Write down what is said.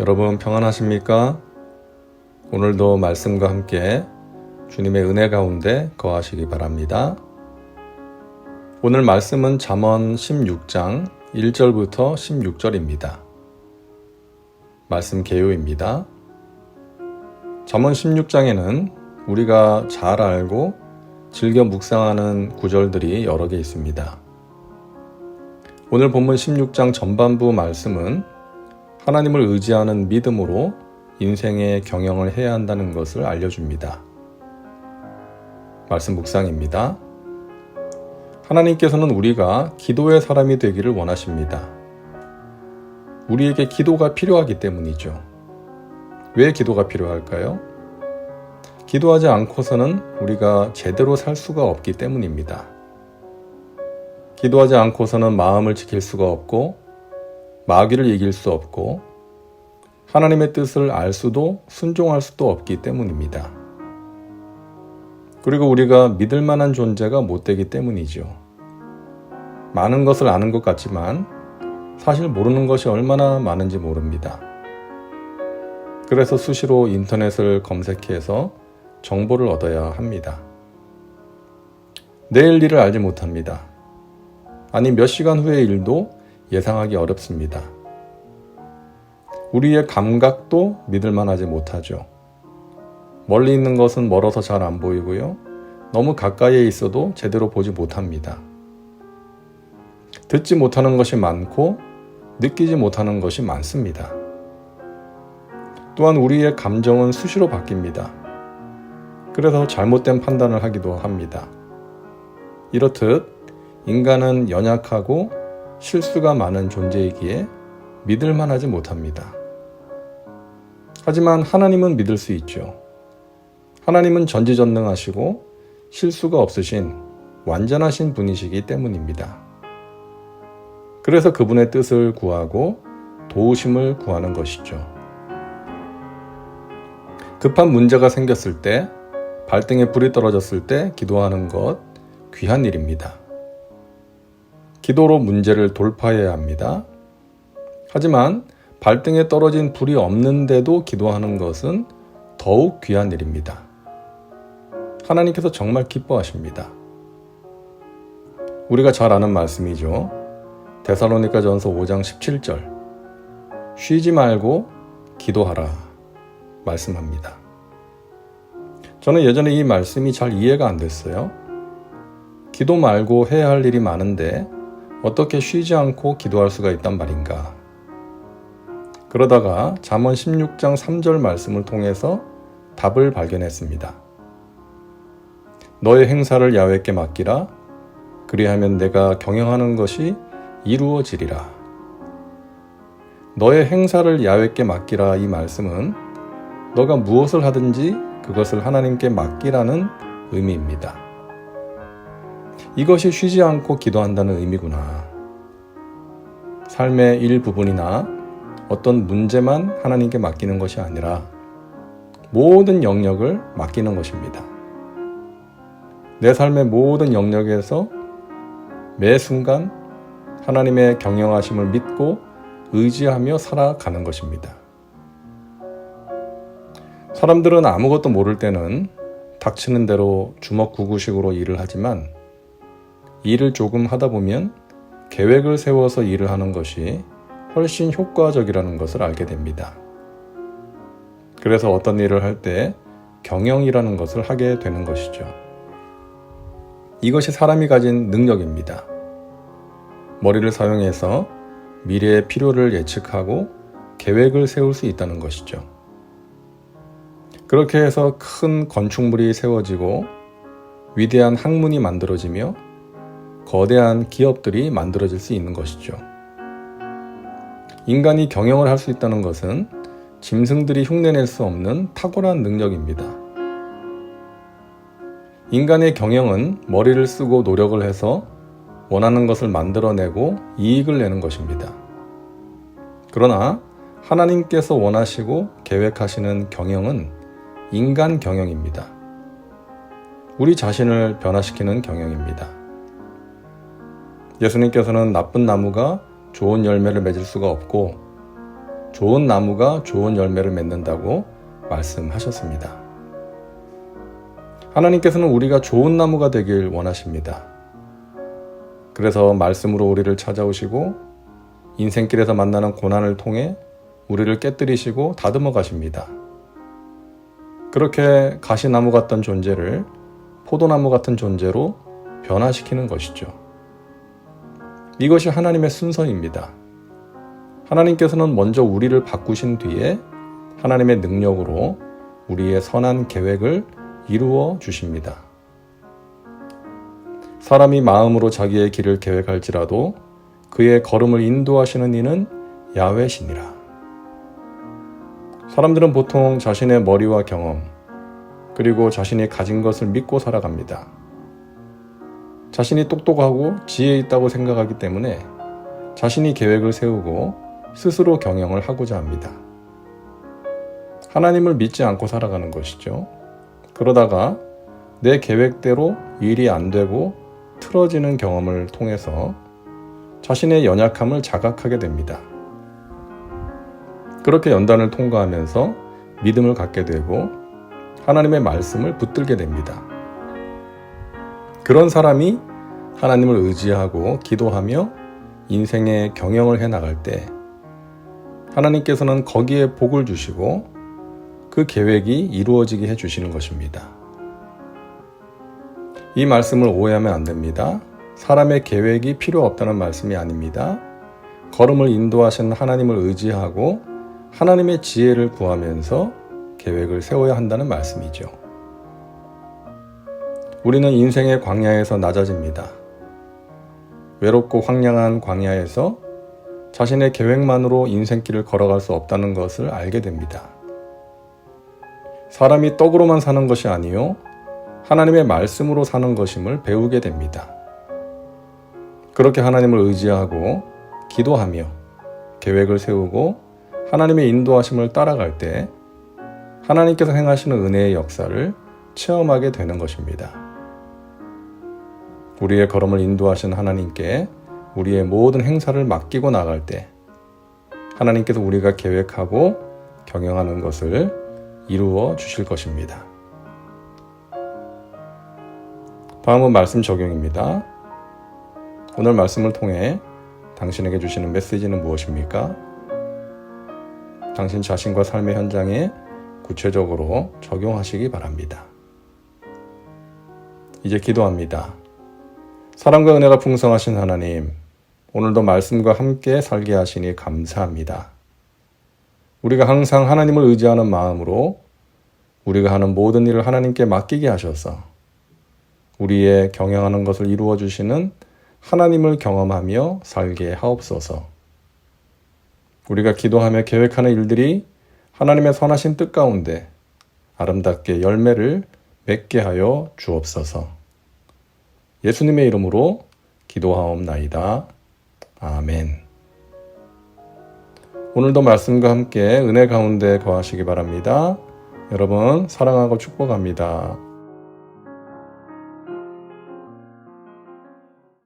여러분 평안하십니까? 오늘도 말씀과 함께 주님의 은혜 가운데 거하시기 바랍니다. 오늘 말씀은 잠언 16장 1절부터 16절입니다. 말씀 개요입니다. 잠언 16장에는 우리가 잘 알고 즐겨 묵상하는 구절들이 여러 개 있습니다. 오늘 본문 16장 전반부 말씀은 하나님을 의지하는 믿음으로 인생의 경영을 해야 한다는 것을 알려줍니다. 말씀 묵상입니다. 하나님께서는 우리가 기도의 사람이 되기를 원하십니다. 우리에게 기도가 필요하기 때문이죠. 왜 기도가 필요할까요? 기도하지 않고서는 우리가 제대로 살 수가 없기 때문입니다. 기도하지 않고서는 마음을 지킬 수가 없고 마귀를 이길 수 없고 하나님의 뜻을 알 수도 순종할 수도 없기 때문입니다. 그리고 우리가 믿을 만한 존재가 못 되기 때문이죠. 많은 것을 아는 것 같지만 사실 모르는 것이 얼마나 많은지 모릅니다. 그래서 수시로 인터넷을 검색해서 정보를 얻어야 합니다. 내일 일을 알지 못합니다. 아니 몇 시간 후의 일도 예상하기 어렵습니다. 우리의 감각도 믿을 만하지 못하죠. 멀리 있는 것은 멀어서 잘 안 보이고요. 너무 가까이에 있어도 제대로 보지 못합니다. 듣지 못하는 것이 많고 느끼지 못하는 것이 많습니다. 또한 우리의 감정은 수시로 바뀝니다. 그래서 잘못된 판단을 하기도 합니다. 이렇듯 인간은 연약하고 실수가 많은 존재이기에 믿을 만하지 못합니다. 하지만 하나님은 믿을 수 있죠. 하나님은 전지전능하시고 실수가 없으신 완전하신 분이시기 때문입니다. 그래서 그분의 뜻을 구하고 도우심을 구하는 것이죠. 급한 문제가 생겼을 때, 발등에 불이 떨어졌을 때 기도하는 것 귀한 일입니다. 기도로 문제를 돌파해야 합니다. 하지만 발등에 떨어진 불이 없는데도 기도하는 것은 더욱 귀한 일입니다. 하나님께서 정말 기뻐하십니다. 우리가 잘 아는 말씀이죠. 데살로니가전서 5장 17절 쉬지 말고 기도하라 말씀합니다. 저는 예전에 이 말씀이 잘 이해가 안 됐어요. 기도 말고 해야 할 일이 많은데 어떻게 쉬지 않고 기도할 수가 있단 말인가. 그러다가 잠언 16장 3절 말씀을 통해서 답을 발견했습니다. 너의 행사를 야훼께 맡기라. 그리하면 내가 경영하는 것이 이루어지리라. 너의 행사를 야훼께 맡기라 이 말씀은 너가 무엇을 하든지 그것을 하나님께 맡기라는 의미입니다. 이것이 쉬지 않고 기도한다는 의미구나. 삶의 일부분이나 어떤 문제만 하나님께 맡기는 것이 아니라 모든 영역을 맡기는 것입니다. 내 삶의 모든 영역에서 매 순간 하나님의 경영하심을 믿고 의지하며 살아가는 것입니다. 사람들은 아무것도 모를 때는 닥치는 대로 주먹구구식으로 일을 하지만 일을 조금 하다 보면 계획을 세워서 일을 하는 것이 훨씬 효과적이라는 것을 알게 됩니다. 그래서 어떤 일을 할 때 경영이라는 것을 하게 되는 것이죠. 이것이 사람이 가진 능력입니다. 머리를 사용해서 미래의 필요를 예측하고 계획을 세울 수 있다는 것이죠. 그렇게 해서 큰 건축물이 세워지고 위대한 학문이 만들어지며 거대한 기업들이 만들어질 수 있는 것이죠. 인간이 경영을 할 수 있다는 것은 짐승들이 흉내낼 수 없는 탁월한 능력입니다. 인간의 경영은 머리를 쓰고 노력을 해서 원하는 것을 만들어내고 이익을 내는 것입니다. 그러나 하나님께서 원하시고 계획하시는 경영은 인간 경영입니다. 우리 자신을 변화시키는 경영입니다. 예수님께서는 나쁜 나무가 좋은 열매를 맺을 수가 없고 좋은 나무가 좋은 열매를 맺는다고 말씀하셨습니다. 하나님께서는 우리가 좋은 나무가 되길 원하십니다. 그래서 말씀으로 우리를 찾아오시고 인생길에서 만나는 고난을 통해 우리를 깨뜨리시고 다듬어 가십니다. 그렇게 가시나무 같던 존재를 포도나무 같은 존재로 변화시키는 것이죠. 이것이 하나님의 순서입니다. 하나님께서는 먼저 우리를 바꾸신 뒤에 하나님의 능력으로 우리의 선한 계획을 이루어 주십니다. 사람이 마음으로 자기의 길을 계획할지라도 그의 걸음을 인도하시는 이는 야훼시니라. 사람들은 보통 자신의 머리와 경험, 그리고 자신이 가진 것을 믿고 살아갑니다. 자신이 똑똑하고 지혜 있다고 생각하기 때문에 자신이 계획을 세우고 스스로 경영을 하고자 합니다. 하나님을 믿지 않고 살아가는 것이죠. 그러다가 내 계획대로 일이 안 되고 틀어지는 경험을 통해서 자신의 연약함을 자각하게 됩니다. 그렇게 연단을 통과하면서 믿음을 갖게 되고 하나님의 말씀을 붙들게 됩니다. 그런 사람이 하나님을 의지하고 기도하며 인생의 경영을 해나갈 때 하나님께서는 거기에 복을 주시고 그 계획이 이루어지게 해주시는 것입니다. 이 말씀을 오해하면 안 됩니다. 사람의 계획이 필요 없다는 말씀이 아닙니다. 걸음을 인도하신 하나님을 의지하고 하나님의 지혜를 구하면서 계획을 세워야 한다는 말씀이죠. 우리는 인생의 광야에서 낮아집니다. 외롭고 황량한 광야에서 자신의 계획만으로 인생길을 걸어갈 수 없다는 것을 알게 됩니다. 사람이 떡으로만 사는 것이 아니요 하나님의 말씀으로 사는 것임을 배우게 됩니다. 그렇게 하나님을 의지하고 기도하며 계획을 세우고 하나님의 인도하심을 따라갈 때 하나님께서 행하시는 은혜의 역사를 체험하게 되는 것입니다. 우리의 걸음을 인도하신 하나님께 우리의 모든 행사를 맡기고 나갈 때 하나님께서 우리가 계획하고 경영하는 것을 이루어 주실 것입니다. 다음은 말씀 적용입니다. 오늘 말씀을 통해 당신에게 주시는 메시지는 무엇입니까? 당신 자신과 삶의 현장에 구체적으로 적용하시기 바랍니다. 이제 기도합니다. 사랑과 은혜가 풍성하신 하나님, 오늘도 말씀과 함께 살게 하시니 감사합니다. 우리가 항상 하나님을 의지하는 마음으로 우리가 하는 모든 일을 하나님께 맡기게 하셔서 우리의 경영하는 것을 이루어 주시는 하나님을 경험하며 살게 하옵소서. 우리가 기도하며 계획하는 일들이 하나님의 선하신 뜻 가운데 아름답게 열매를 맺게 하여 주옵소서. 예수님의 이름으로 기도하옵나이다. 아멘. 오늘도 말씀과 함께 은혜 가운데 거하시기 바랍니다. 여러분 사랑하고 축복합니다.